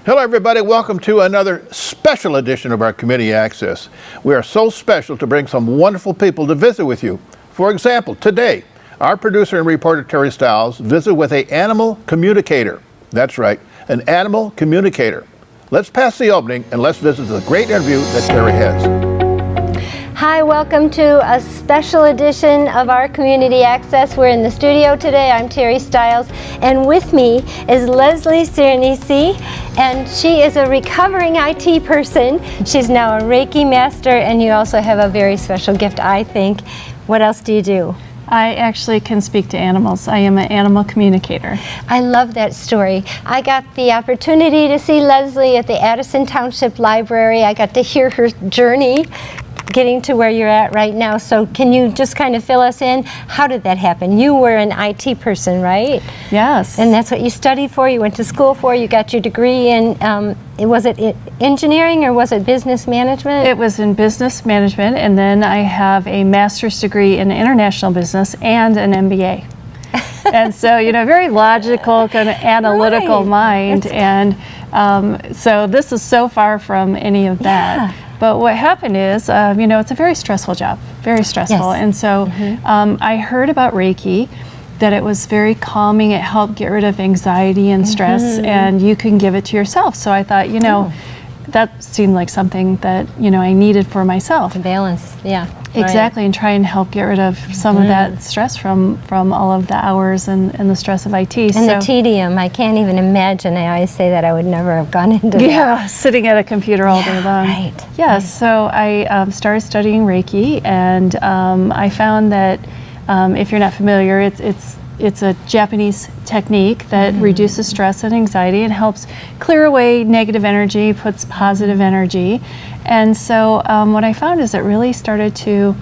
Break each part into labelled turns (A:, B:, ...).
A: Hello everybody, welcome to another special edition of our Community Access. We are so special to bring some wonderful people to visit with you. For example, today, our producer and reporter Terry Stiles visit with an animal communicator. That's right, an animal communicator. Let's pass the opening and let's visit the great interview that Terry has.
B: Hi, welcome to a special edition of our Community Access. We're in the studio today. I'm Terry Stiles, and with me is Leslie Cirinesi, and she is a recovering IT person. She's now a Reiki master, and you also have a very special gift, I think. What else do you do?
C: I actually can speak to animals. I am an animal communicator.
B: I love that story. I got the opportunity to see Leslie at the Addison Township Library. I got to hear her journey getting to where you're at right now. So can you just kind of fill us in? How did that happen? You were an IT person, right?
C: Yes.
B: And that's what you studied for, you went to school for, you got your degree in, was it engineering or was it business management?
C: It was in business management, and then I have a master's degree in international business and an MBA. And so, you know, very logical, kind of analytical mind. And so this is so far from any of that. Yeah. But what happened is, you know, it's a very stressful job, very stressful. Yes. And so I heard about Reiki, that it was very calming. It helped get rid of anxiety and stress, and you can give it to yourself. So I thought, you know, that seemed like something that, you know, I needed for myself.
B: To balance, yeah.
C: Exactly, and try and help get rid of some of that stress from all of the hours and the stress of IT.
B: And the tedium, I can't even imagine. I always say that I would never have gone into that.
C: Yeah, sitting at a computer all day long.
B: Right.
C: Yeah, so I started studying Reiki, and I found that if you're not familiar, it's a Japanese technique that reduces stress and anxiety and helps clear away negative energy, puts positive energy. And so what I found is it really started to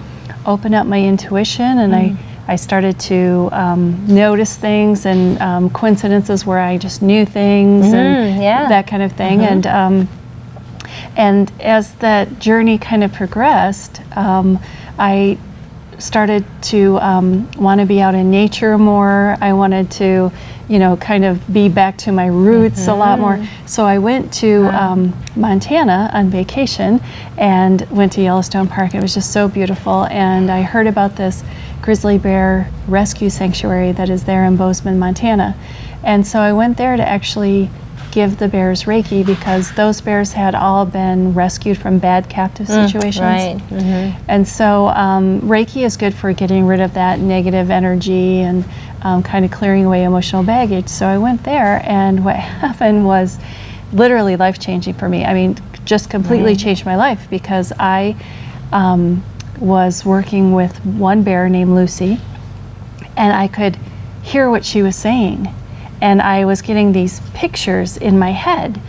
C: open up my intuition, and I started to notice things and coincidences where I just knew things and that kind of thing. And as that journey kind of progressed, I started to want to be out in nature more. I wanted to, you know, kind of be back to my roots a lot more. So I went to Montana on vacation and went to Yellowstone Park. It was just so beautiful. And I heard about this grizzly bear rescue sanctuary that is there in Bozeman, Montana. And so I went there to actually give the bears Reiki, because those bears had all been rescued from bad captive situations.
B: Right.
C: And so Reiki is good for getting rid of that negative energy and kind of clearing away emotional baggage. So I went there, and what happened was literally life-changing for me. I mean, just completely changed my life, because I was working with one bear named Lucy, and I could hear what she was saying. And I was getting these pictures in my head.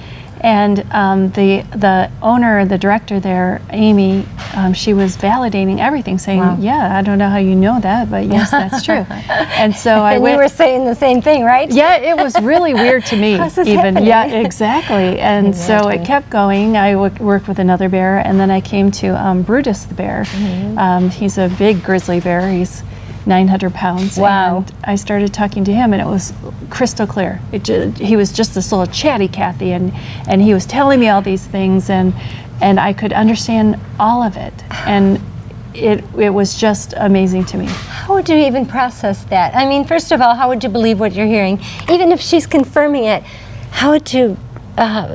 C: And the owner, the director there, Amy, she was validating everything, saying, yeah, I don't know how you know that, but yes, that's true. And so I went.
B: You were saying the same thing, right?
C: Yeah, it was really weird to me.
B: How's this
C: even.
B: happening?
C: Yeah, exactly. And so it kept going. I worked with another bear, and then I came to Brutus the Bear. He's a big grizzly bear. He's 900 pounds.
B: Wow.
C: And I started talking to him, and it was crystal clear. He was just this little chatty Cathy, and he was telling me all these things, and I could understand all of it. And it was just amazing to me.
B: How would you even process that? I mean, first of all, how would you believe what you're hearing? Even if she's confirming it, how would you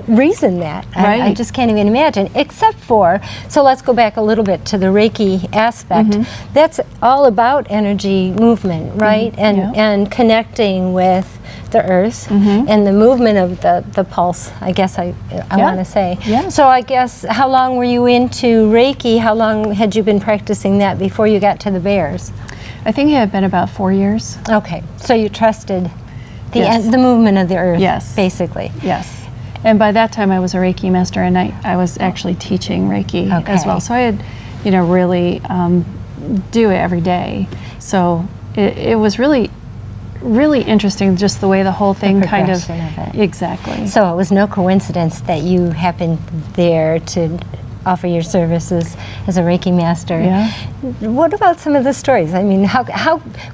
B: reason that?
C: Right.
B: I just can't even imagine, except for, so let's go back a little bit to the Reiki aspect. That's all about energy movement, right? And connecting with the earth and the movement of the pulse, I guess I want to say.
C: Yeah.
B: So I guess, how long were you into Reiki? How long had you been practicing that before you got to the bears?
C: I think it had been about 4 years.
B: Okay, so you trusted the movement of the earth, basically.
C: Yes. And by that time I was a Reiki master, and I was actually teaching Reiki as well. So I had, you know, really do it every day. So it was really interesting, just the way the whole thing kind of
B: it.
C: Exactly.
B: So it was no coincidence that you happened there to offer your services as a Reiki master.
C: Yeah.
B: What about some of the stories? I mean,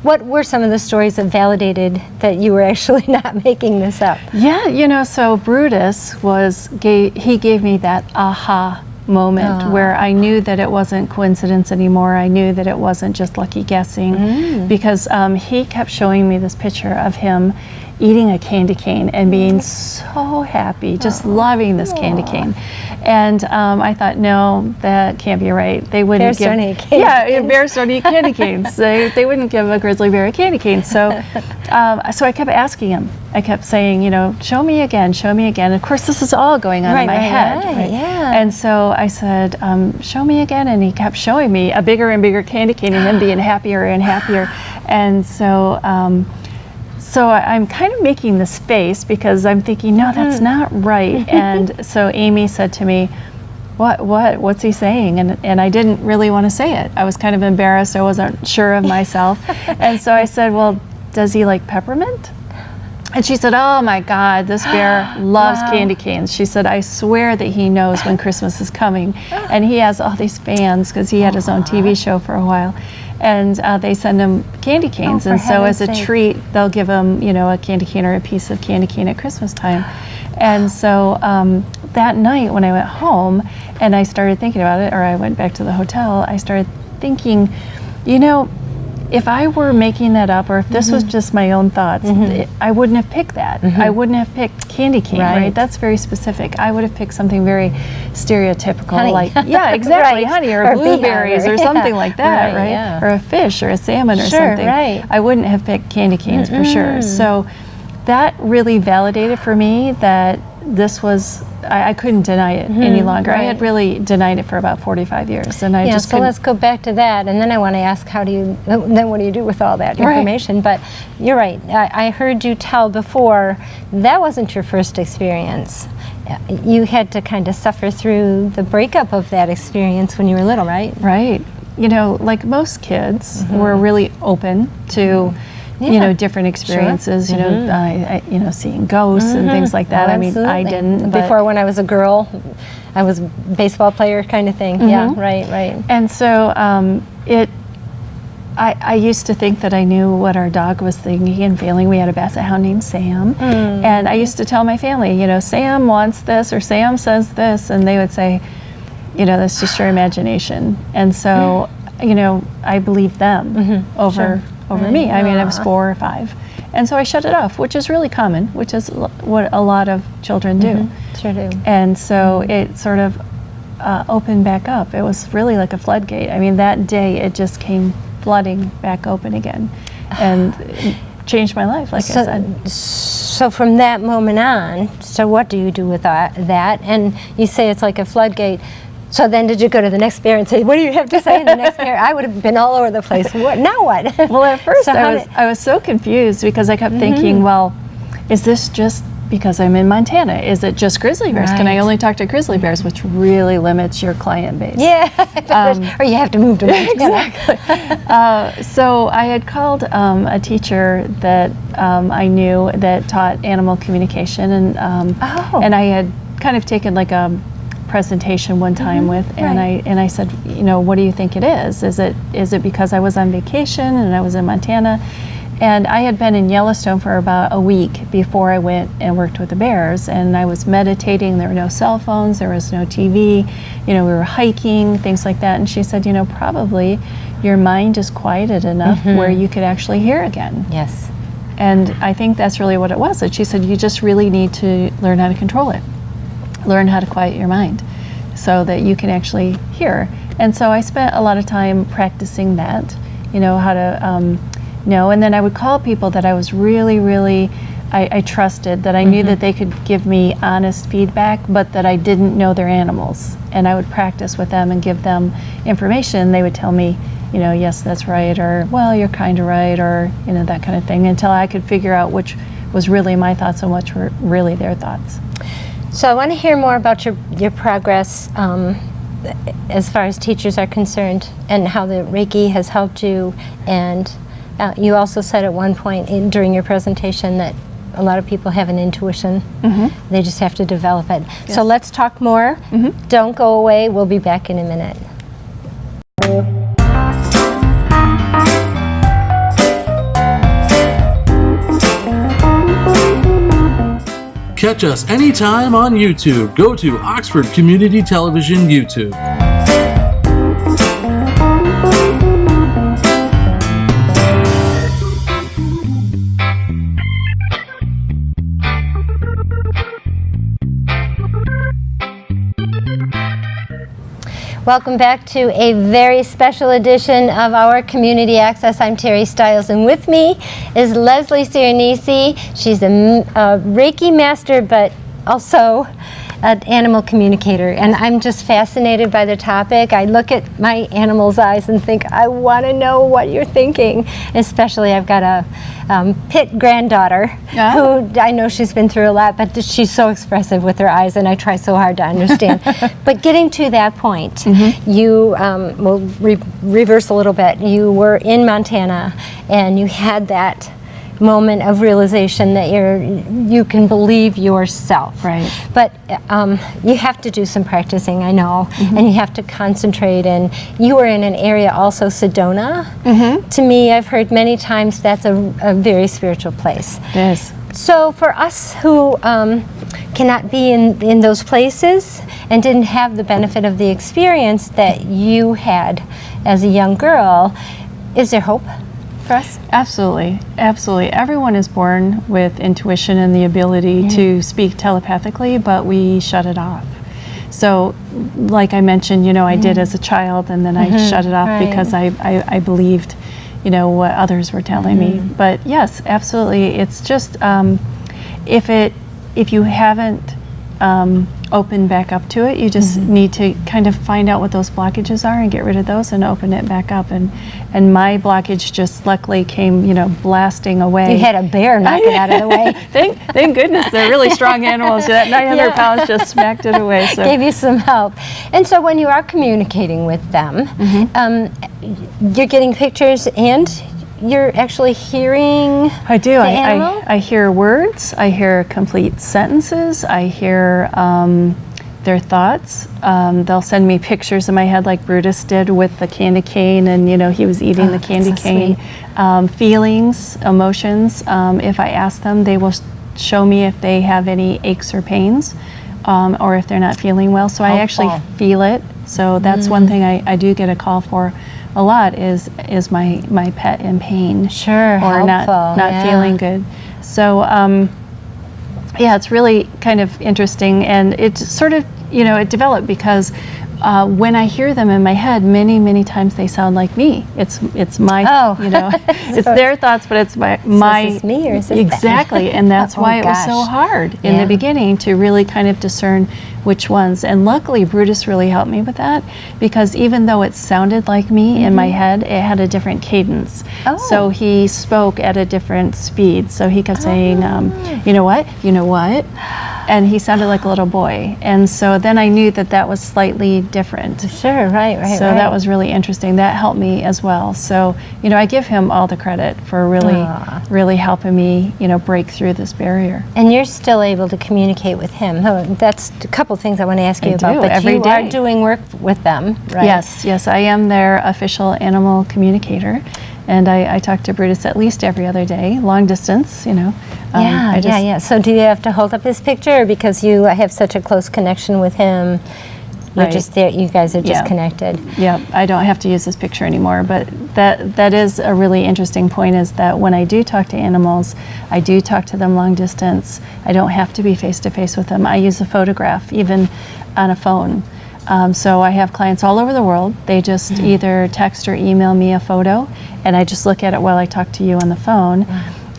B: what were some of the stories that validated that you were actually not making this up?
C: Yeah, so Brutus he gave me that aha moment where I knew that it wasn't coincidence anymore. I knew that it wasn't just lucky guessing, because he kept showing me this picture of him eating a candy cane and being so happy, just loving this candy cane. And I thought, no, that can't be right. They wouldn't
B: Bears don't eat candy canes.
C: Bears don't eat candy canes. They wouldn't give a grizzly bear a candy cane. So I kept asking him. I kept saying, show me again, show me again. Of course, this is all going on in my head.
B: Right, yeah.
C: And so I said, show me again. And he kept showing me a bigger and bigger candy cane and him being happier and happier. And so I'm kind of making this face because I'm thinking, no, that's not right. And so Amy said to me, what's he saying? And I didn't really want to say it. I was kind of embarrassed. I wasn't sure of myself. And so I said, well, does he like peppermint? And she said, oh my God, this bear loves candy canes. She said, I swear that he knows when Christmas is coming. And he has all these fans because he had his own TV show for a while. And they send him candy canes. And so as a treat, they'll give him, a candy cane or a piece of candy cane at Christmas time. And so that night when I went home and I started thinking about it, or I went back to the hotel, I started thinking, if I were making that up, or if this was just my own thoughts, I wouldn't have picked that. I wouldn't have picked candy cane, right? That's very specific. I would have picked something very stereotypical,
B: honey.
C: Like, yeah, exactly, honey, or blueberries, or something like that, right?
B: Yeah.
C: Or a fish, or a salmon, or something.
B: Right.
C: I wouldn't have picked candy canes for sure. So that really validated for me that this was, I couldn't deny it any longer. I had really denied it for about 45 years, and I just
B: so
C: couldn't.
B: let's go back to that, and then I want to ask, what do you do with all that information? But you're right. I heard you tell before that wasn't your first experience. You had to kind of suffer through the breakup of that experience when you were little, right?
C: Right. Like most kids, we're really open to. Different experiences. I seeing ghosts and things like that.
B: Absolutely.
C: I didn't.
B: Before, when I was a girl, I was a baseball player kind of thing. Yeah, right.
C: And so I used to think that I knew what our dog was thinking and feeling. We had a basset hound named Sam, and I used to tell my family, Sam wants this or Sam says this, and they would say, that's just your imagination. And so, I believed them over me. I was 4 or 5. And so I shut it off, which is really common, which is what a lot of children do.
B: Sure do.
C: And so it sort of opened back up. It was really like a floodgate. That day it just came flooding back open again. And it changed my life, like I said.
B: So from that moment on, so what do you do with that? And you say it's like a floodgate. So then did you go to the next bear and say, what do you have to say in the next bear? I would have been all over the place. Now what?
C: Well, at first I was so confused because I kept thinking, well, is this just because I'm in Montana? Is it just grizzly bears? Can I only talk to grizzly bears, which really limits your client base?
B: Yeah, or you have to move to Montana.
C: Exactly. So I had called a teacher that I knew that taught animal communication, and I had kind of taken like a presentation one time with, and I said, what do you think it is? Is it because I was on vacation and I was in Montana? And I had been in Yellowstone for about a week before I went and worked with the bears, and I was meditating. There were no cell phones, there was no TV, we were hiking, things like that. And she said, probably your mind is quieted enough where you could actually hear again.
B: Yes.
C: And I think that's really what it was. That she said, you just really need to learn how to control it. Learn how to quiet your mind so that you can actually hear. And so I spent a lot of time practicing that, how to know. And then I would call people that I was really, I trusted, that I knew that they could give me honest feedback, but that I didn't know their animals. And I would practice with them and give them information. They would tell me, yes, that's right, or, well, you're kind of right, or, that kind of thing, until I could figure out which was really my thoughts and which were really their thoughts.
B: So I want to hear more about your progress as far as teachers are concerned, and how the Reiki has helped you. And you also said at one point during your presentation that a lot of people have an intuition. They just have to develop it.
C: Yes.
B: So let's talk more. Don't go away. We'll be back in a minute.
D: Catch us anytime on YouTube. Go to Oxford Community Television YouTube.
B: Welcome back to a very special edition of our Community Access. I'm Terry Stiles, and with me is Leslie Cirinesi. She's a Reiki master, but also an animal communicator, and I'm just fascinated by the topic. I look at my animal's eyes and think, I want to know what you're thinking. Especially, I've got a pit granddaughter who I know she's been through a lot, but she's so expressive with her eyes, and I try so hard to understand. But getting to that point, you will reverse a little bit. You were in Montana, and you had that moment of realization that you can believe yourself.
C: Right.
B: But you have to do some practicing, I know, and you have to concentrate. And you were in an area also, Sedona. To me, I've heard many times that's a very spiritual place.
C: It is.
B: So for us who cannot be in those places and didn't have the benefit of the experience that you had as a young girl, is there hope for us?
C: Absolutely, absolutely. Everyone is born with intuition and the ability to speak telepathically, but we shut it off. So, like I mentioned, I did as a child, and then I shut it off because I believed, what others were telling me. But yes, absolutely. It's just if you haven't open back up to it, you just need to kind of find out what those blockages are and get rid of those and open it back up. And my blockage just luckily came, blasting away.
B: You had a bear knock it out of the way.
C: Thank goodness, they're really strong animals. That 900 pounds just smacked it away. So.
B: Gave you some help. And so when you are communicating with them, you're getting pictures and you're actually hearing
C: I do.
B: the animal?
C: I hear words. I hear complete sentences. I hear their thoughts. They'll send me pictures in my head like Brutus did with the candy cane, and he was eating the candy cane. Feelings, emotions. If I ask them, they will show me if they have any aches or pains, or if they're not feeling well. So I actually feel it. So that's one thing I do get a call for a lot is my pet in pain, or not feeling good. So it's really kind of interesting, and it's sort of it developed because when I hear them in my head, many times they sound like me. It's my it's their thoughts, but it's my
B: is this me or is this
C: exactly, and that's why it was so hard in the beginning to really kind of discern which ones. And luckily Brutus really helped me with that, because even though it sounded like me in my head, it had a different cadence. So he spoke at a different speed. So he kept saying, you know what, and he sounded like a little boy. And so then I knew that was slightly different.
B: Sure, right.
C: So that was really interesting. That helped me as well. So, I give him all the credit for really helping me, break through this barrier.
B: And you're still able to communicate with him. That's a couple things I want to ask you about. But
C: every
B: you
C: day.
B: are doing work with them, right?
C: Yes, I am their official animal communicator. And I talk to Brutus at least every other day, long distance, So
B: do you have to hold up his picture, or because you have such a close connection with him, you're just there, you guys are just connected?
C: Yeah, I don't have to use this picture anymore, but that is a really interesting point, is that when I do talk to animals, I do talk to them long distance. I don't have to be face to face with them. I use a photograph, even on a phone. So I have clients all over the world. They just either text or email me a photo, and I just look at it while I talk to you on the phone.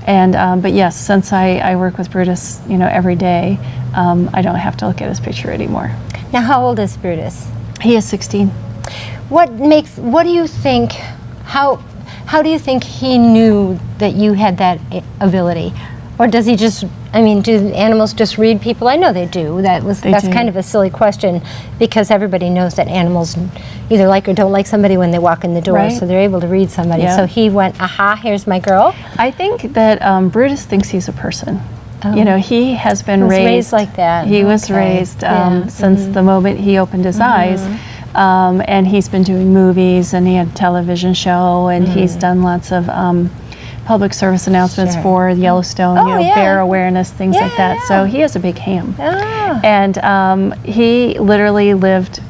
C: And but yes, since I work with Brutus, every day, I don't have to look at his picture anymore.
B: Now, how old is Brutus?
C: He is 16.
B: What do you think? How do you think he knew that you had that ability? Or does he just, do animals just read people? I know they do. That's kind of a silly question, because everybody knows that animals either like or don't like somebody when they walk in the door, so they're able to read somebody. So he went, aha, here's my girl.
C: I think that Brutus thinks he's a person. You know, he has been
B: raised like that.
C: He was raised since the moment he opened his eyes. And he's been doing movies, and he had a television show, and he's done lots of public service announcements for Yellowstone, you know, bear awareness, things like that. So he has a big ham. And he literally lived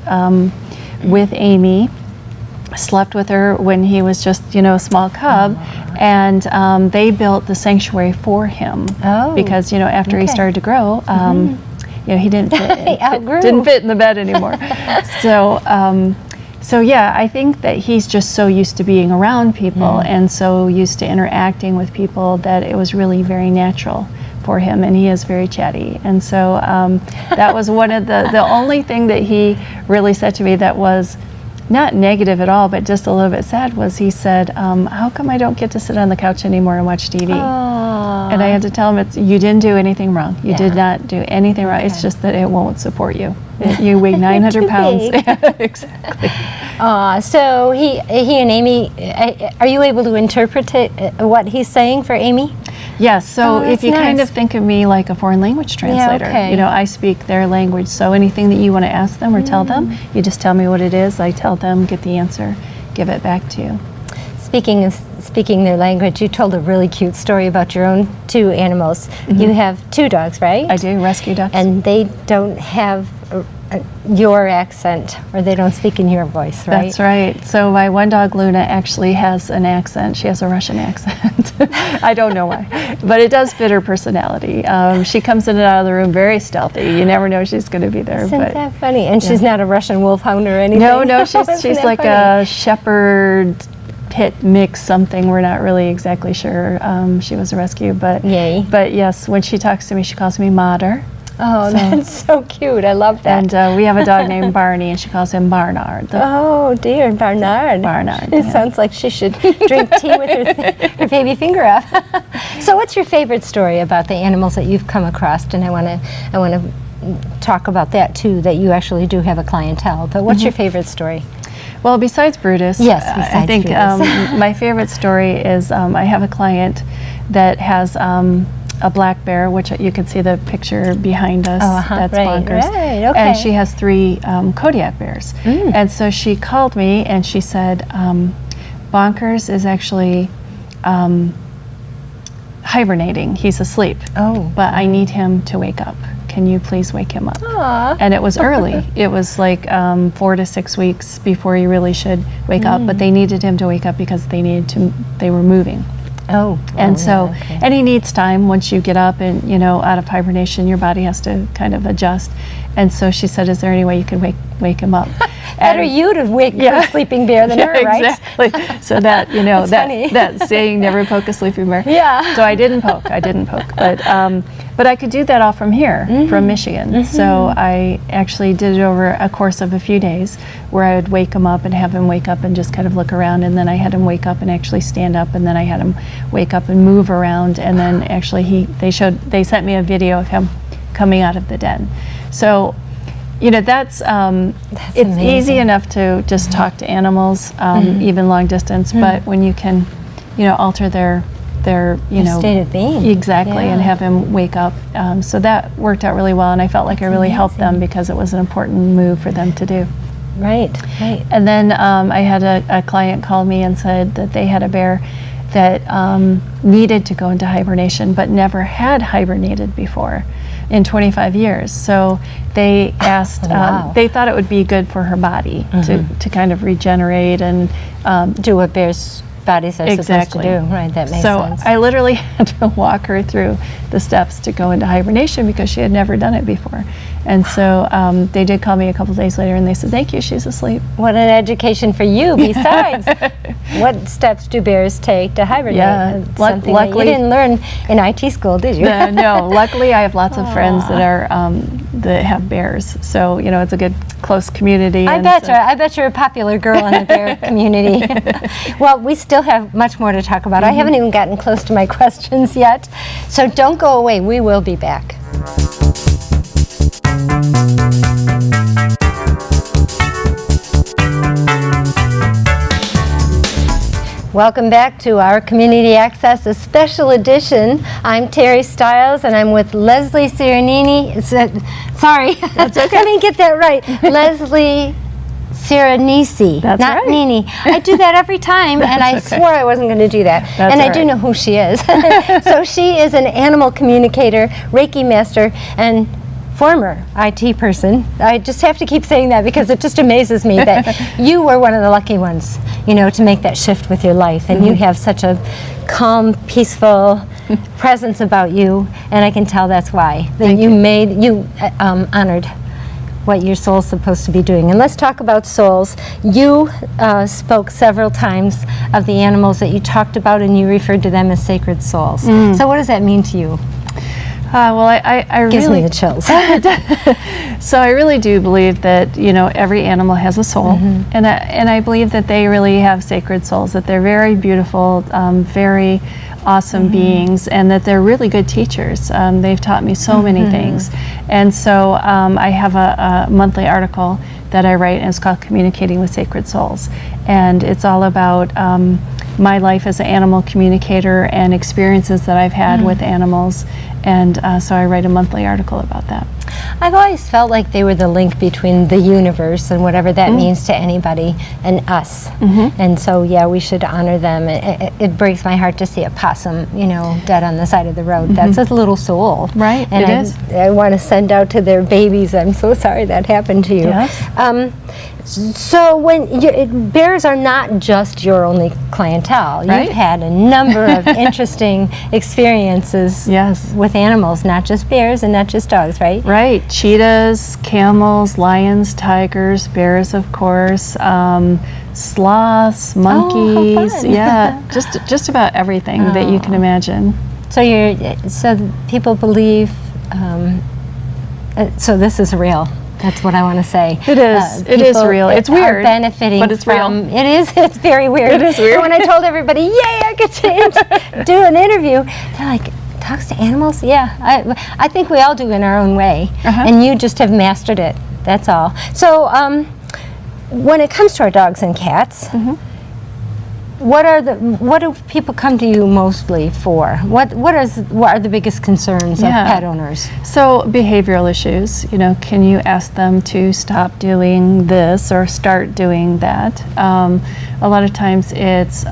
C: with Amy, slept with her when he was just, you know, a small cub, and they built the sanctuary for him because, you know, after he started to grow, you know, he didn't didn't fit in the bed anymore. So yeah, I think that he's just so used to being around people and so used to interacting with people that it was really very natural for him, and he is very chatty. And so that was one of the only thing that he really said to me that was not negative at all, but just a little bit sad, was he said, how come I don't get to sit on the couch anymore and watch TV? And I had to tell him, you didn't do anything wrong. You did not do anything wrong. It's just that it won't support you. You weigh 900 pounds. Exactly.
B: So he and Amy, are you able to interpret what he's saying for Amy?
C: Yes, so if you kind of think of me like a foreign language translator, you know, I speak their language, so anything that you want to ask them or tell them, you just tell me what it is, I tell them, get the answer, give it back to you.
B: Speaking their language, you told a really cute story about your own two animals. You have two dogs, right?
C: I do, rescue dogs.
B: And they don't have your accent, or they don't speak in your voice, right?
C: That's right. So my one dog, Luna, actually has an accent. She has a Russian accent. I don't know why, but it does fit her personality. She comes in and out of the room very stealthy. You never know she's going to be there.
B: Isn't that funny? And she's not a Russian wolfhound or anything?
C: No, she's like a shepherd pit mix something. We're not really exactly sure. She was a rescue, but yes, when she talks to me, she calls me Mater.
B: Oh, that's so cute. I love that.
C: And we have a dog named Barney, and she calls him Barnard.
B: Oh, dear, Barnard.
C: It
B: sounds like she should drink tea with her baby finger up. So what's your favorite story about the animals that you've come across? And I want to talk about that, too, that you actually do have a clientele. But what's your favorite story?
C: Well, besides Brutus, I think my favorite story is I have a client that has a black bear, which you can see the picture behind us. That's Bonkers.
B: Right, okay.
C: And she has 3 Kodiak bears. And so she called me and she said, Bonkers is actually hibernating. He's asleep. But I need him to wake up. Can you please wake him up?
B: Aww.
C: And it was early. It was like 4 to 6 weeks before he really should wake up. But they needed him to wake up because they were moving. And he needs time. Once you get up and, you know, out of hibernation, your body has to kind of adjust. And so she said, is there any way you could wake him up?
B: Better you to wake a sleeping bear than her, right?
C: Exactly. So that, you know, that saying, never poke a sleeping bear.
B: Yeah.
C: So I didn't poke. But I could do that all from here, from Michigan. So I actually did it over a course of a few days where I would wake him up and have him wake up and just kind of look around, and then I had him wake up and actually stand up, and then I had him wake up and move around, and then actually they sent me a video of him coming out of the den. So, you know, that's it's
B: amazing.
C: Easy enough to just talk to animals, even long distance, but when you can, you know, alter their
B: state of being.
C: Exactly, and have him wake up. So that worked out really well, and I felt like I really helped them because it was an important move for them to do.
B: Right.
C: And then I had a client call me and said that they had a bear that needed to go into hibernation but never had hibernated before in 25 years. So they asked, they thought it would be good for her body to kind of regenerate and
B: do what bears' bodies are supposed to do. Right, that makes sense.
C: So I literally had to walk her through the steps to go into hibernation because she had never done it before. And so they did call me a couple days later and they said, thank you, she's asleep.
B: What an education for you. Besides, what steps do bears take to hibernate?
C: Yeah,
B: Something that you didn't learn in IT school, did you?
C: No, luckily I have lots of friends that are that have bears. So, you know, it's a good close community.
B: I bet you're a popular girl in the bear community. Well, we still have much more to talk about. I haven't even gotten close to my questions yet. So don't go away. We will be back. Welcome back to our Community Access, a special edition. I'm Terry Stiles, and I'm with Leslie Cirinesi. Sorry, that's okay. Let me get that right. Leslie Cirinesi.
C: That's
B: not
C: right.
B: Nini. I do that every time, and I swore I wasn't going to do that.
C: That's
B: and I
C: all
B: do
C: right.
B: know who she is. So she is an animal communicator, Reiki master, and former IT person. I just have to keep saying that because it just amazes me that you were one of the lucky ones, you know, to make that shift with your life. And you have such a calm, peaceful presence about you, and I can tell that's why. That you honored what your soul's supposed to be doing. And let's talk about souls. You spoke several times of the animals that you talked about, and you referred to them as sacred souls. So what does that mean to you?
C: Well, I
B: Gives
C: really
B: me the chills.
C: So I really do believe that, you know, every animal has a soul, and I believe that they really have sacred souls. That they're very beautiful, very awesome beings, and that they're really good teachers. They've taught me so many things, and so I have a monthly article that I write, and it's called Communicating with Sacred Souls, and it's all about my life as an animal communicator and experiences that I've had with animals, and so I write a monthly article about that.
B: I've always felt like they were the link between the universe and whatever that means to anybody and us. And so, yeah, we should honor them. It breaks my heart to see a possum, you know, dead on the side of the road. That's a little soul.
C: Right,
B: and
C: it is.
B: I want to send out to their babies, I'm so sorry that happened to you.
C: Yes.
B: So when bears are not just your only clientele.
C: Right.
B: You've had a number of interesting experiences with animals, not just bears and not just dogs, right?
C: Right. Cheetahs, camels, lions, tigers, bears, of course, sloths, monkeys.
B: fun.
C: Yeah, just about everything that you can imagine.
B: So people believe. So this is real. That's what I want to say.
C: It is. It is real. It's weird,
B: are benefiting
C: but it's
B: from,
C: real.
B: It is. It's very weird.
C: It is weird.
B: And when I told everybody, yay, I get to do an interview, they're like, talks to animals? Yeah. I think we all do in our own way. And you just have mastered it. That's all. So when it comes to our dogs and cats, what do people come to you mostly for? What are the biggest concerns of pet owners?
C: So behavioral issues, you know, can you ask them to stop doing this or start doing that? A lot of times it's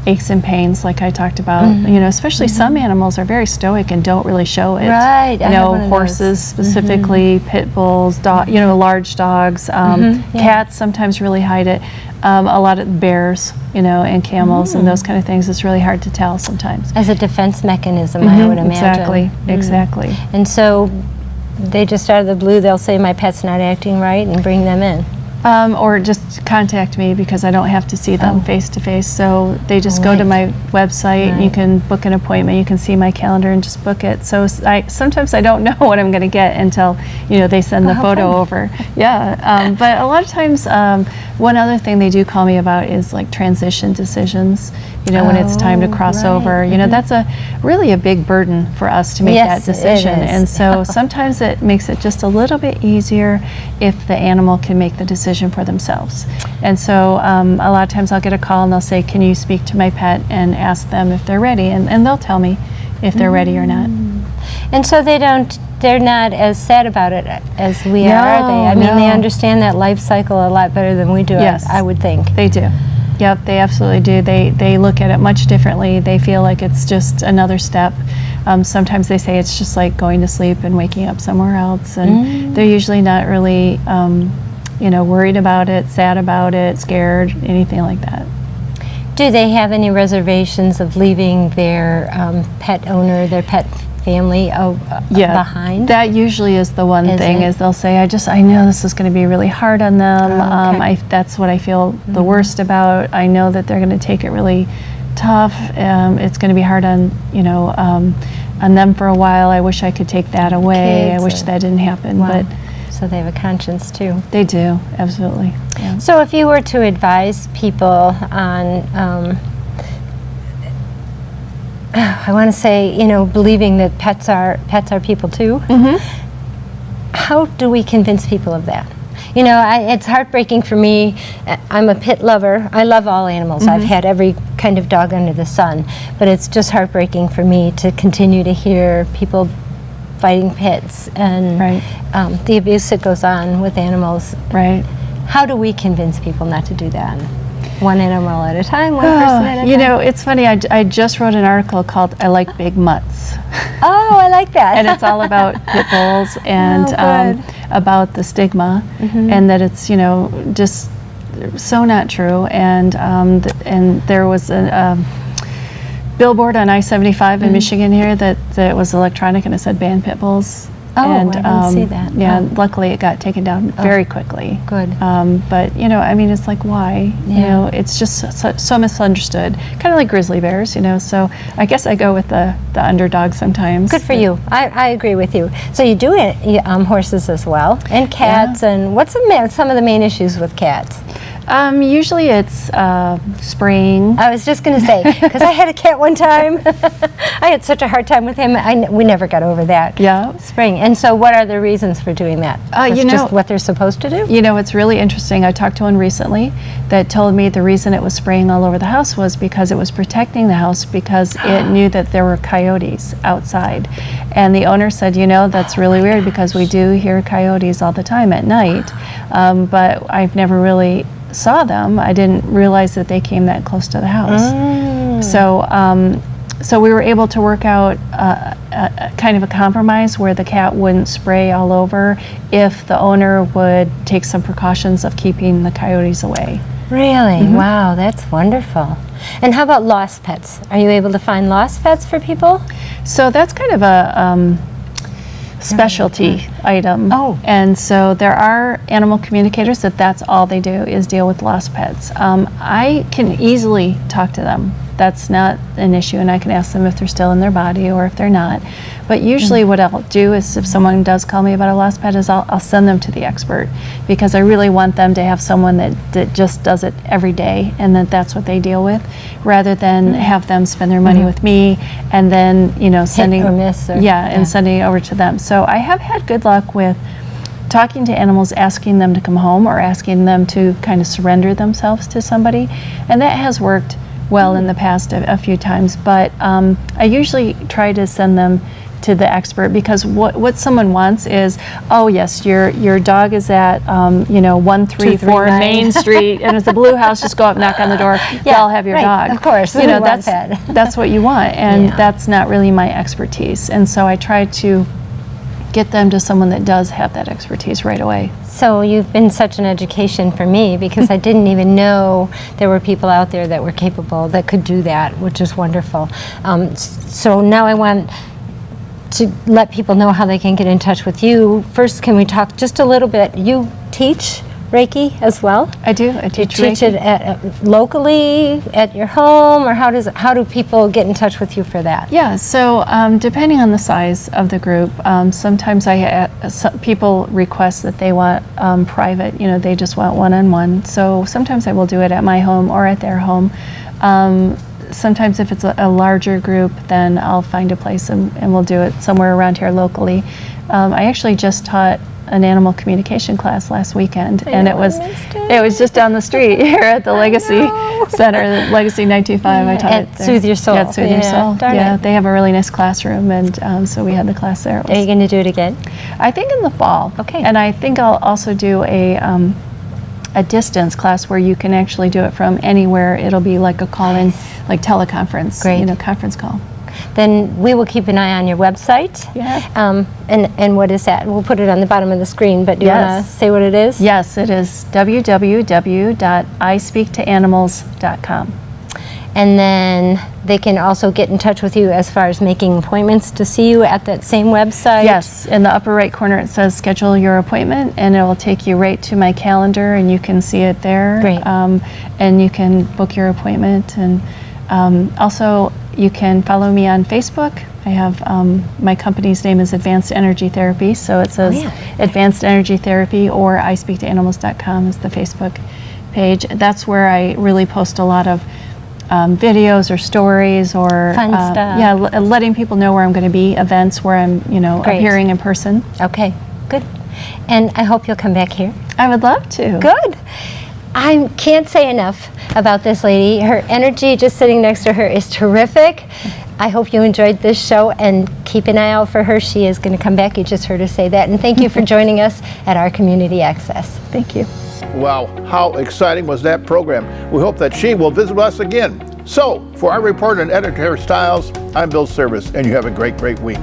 C: aches and pains, like I talked about. You know, especially some animals are very stoic and don't really show it.
B: Right.
C: You know, horses specifically, pit bulls, you know, large dogs, cats sometimes really hide it. A lot of bears, you know, and camels and those kind of things. It's really hard to tell sometimes.
B: As a defense mechanism, I would imagine.
C: Exactly.
B: And so they just out of the blue, they'll say my pet's not acting right and bring them in.
C: Or just contact me because I don't have to see them face to face. So they just go to my website. And you can book an appointment. You can see my calendar and just book it. So sometimes I don't know what I'm going to get until, you know, they send the photo over. Yeah. But a lot of times, one other thing they do call me about is like transition decisions. You know, when it's time to cross over. You know, that's really a big burden for us to make that decision. And so sometimes it makes it just a little bit easier if the animal can make the decision for themselves. And so a lot of times I'll get a call and they'll say, can you speak to my pet and ask them if they're ready? And they'll tell me if they're ready or not.
B: And so they're not as sad about it as we are they? I mean, they understand that life cycle a lot better than we do, I would think.
C: They do. Yep, they absolutely do. They look at it much differently. They feel like it's just another step. Sometimes they say it's just like going to sleep and waking up somewhere else. And they're usually not really, you know, worried about it, sad about it, scared, anything like that.
B: Do they have any reservations of leaving their pet owner, their pet family behind?
C: That usually is the one thing is they'll say, I know this is going to be really hard on them. That's what I feel the worst about. I know that they're going to take it really tough. It's going to be hard on, you know, on them for a while. I wish I could take that away. I wish that didn't happen. But
B: so they have a conscience too.
C: They do, absolutely. Yeah.
B: So if you were to advise people on I want to say, you know, believing that pets are people too. How do we convince people of that? You know, it's heartbreaking for me. I'm a pet lover. I love all animals. I've had every kind of dog under the sun. But it's just heartbreaking for me to continue to hear people fighting pits and the abuse that goes on with animals.
C: Right.
B: How do we convince people not to do that? One animal at a time, one person at a time?
C: You know, it's funny, I just wrote an article called I Like Big Mutts.
B: Oh, I like that.
C: And it's all about pit bulls and about the stigma, and that it's, you know, just so not true. And there was a billboard on I-75 in Michigan here that was electronic, and it said ban pit bulls.
B: Oh,
C: and,
B: I didn't see that.
C: Yeah, luckily it got taken down very quickly.
B: Good.
C: But, you know, I mean, it's like, why? You know, it's just so misunderstood. Kind of like grizzly bears, you know, so I guess I go with the underdog sometimes.
B: Good for you. I agree with you. So you do it, horses as well, and cats, and what's some of the main issues with cats?
C: Usually it's spraying.
B: I was just going to say, because I had a cat one time. I had such a hard time with him. We never got over that.
C: Yeah.
B: Spraying. And so what are the reasons for doing that?
C: You know,
B: just what they're supposed to do?
C: You know, it's really interesting. I talked to one recently that told me the reason it was spraying all over the house was because it was protecting the house because it knew that there were coyotes outside. And the owner said, you know, that's really weird because we do hear coyotes all the time at night, but I've never really saw them. I didn't realize that they came that close to the house. So we were able to work out a kind of a compromise where the cat wouldn't spray all over if the owner would take some precautions of keeping the coyotes away.
B: Really? Wow, that's wonderful. And how about lost pets? Are you able to find lost pets for people?
C: So that's kind of a specialty item.
B: Oh.
C: And so there are animal communicators that's all they do is deal with lost pets. I can easily talk to them. That's not an issue, and I can ask them if they're still in their body or if they're not. But usually what I'll do is if someone does call me about a lost pet is I'll send them to the expert because I really want them to have someone that just does it every day and that's what they deal with rather than have them spend their money with me and then, you know, sending
B: Hit or miss or,
C: and sending it over to them. So I have had good luck with talking to animals, asking them to come home or asking them to kind of surrender themselves to somebody, and that has worked well in the past a few times, but I usually try to send them to the expert because what someone wants is, oh yes, your dog is at 134 Main Street and it's a blue house, just go up, knock on the door, they'll have your dog.
B: Of course,
C: you know, that's what you want, and that's not really my expertise, and so I try to get them to someone that does have that expertise right away.
B: So you've been such an education for me because I didn't even know there were people out there that were capable that could do that, which is wonderful. So now I want to let people know how they can get in touch with you. First, can we talk just a little bit? You teach Reiki as well?
C: I do. I teach Reiki.
B: You teach it locally at your home, or how do people get in touch with you for that?
C: Yeah, so depending on the size of the group, sometimes people request that they want private, you know, they just want one-on-one. So sometimes I will do it at my home or at their home. Sometimes if it's a larger group, then I'll find a place and we'll do it somewhere around here locally. I actually just taught an animal communication class last weekend, and it was just down the street here at the Legacy Center, Legacy 925. I taught it there.
B: Soothe Your Soul.
C: Yeah, Soothe Your Soul. Yeah, they have a really nice classroom, and so we had the class there.
B: Are you going to do it again?
C: I think in the fall.
B: Okay.
C: And I think I'll also do a distance class where you can actually do it from anywhere. It'll be like a call-in, like teleconference, conference call.
B: Then we will keep an eye on your website.
C: Yeah.
B: And what is that? We'll put it on the bottom of the screen, but do you want to say what it is?
C: Yes, it is www.ispeaktoanimals.com.
B: And then they can also get in touch with you as far as making appointments to see you at that same website?
C: Yes, in the upper right corner it says schedule your appointment, and it will take you right to my calendar and you can see it there.
B: Great.
C: And you can book your appointment, and also you can follow me on Facebook. I have my company's name is Advanced Energy Therapy, so it says Advanced Energy Therapy, or ispeaktoanimals.com is the Facebook page. That's where I really post a lot of videos or stories or
B: fun stuff.
C: Yeah, letting people know where I'm going to be, events where I'm, appearing in person.
B: Okay, good. And I hope you'll come back here.
C: I would love to.
B: Good. I can't say enough about this lady. Her energy just sitting next to her is terrific. I hope you enjoyed this show, and keep an eye out for her. She is going to come back. You just heard her say that. And thank you for joining us at our Community Access.
C: Thank you.
A: Wow, how exciting was that program? We hope that she will visit us again. So, for our reporter and editor Terry Stiles, I'm Bill Service, and you have a great, great week.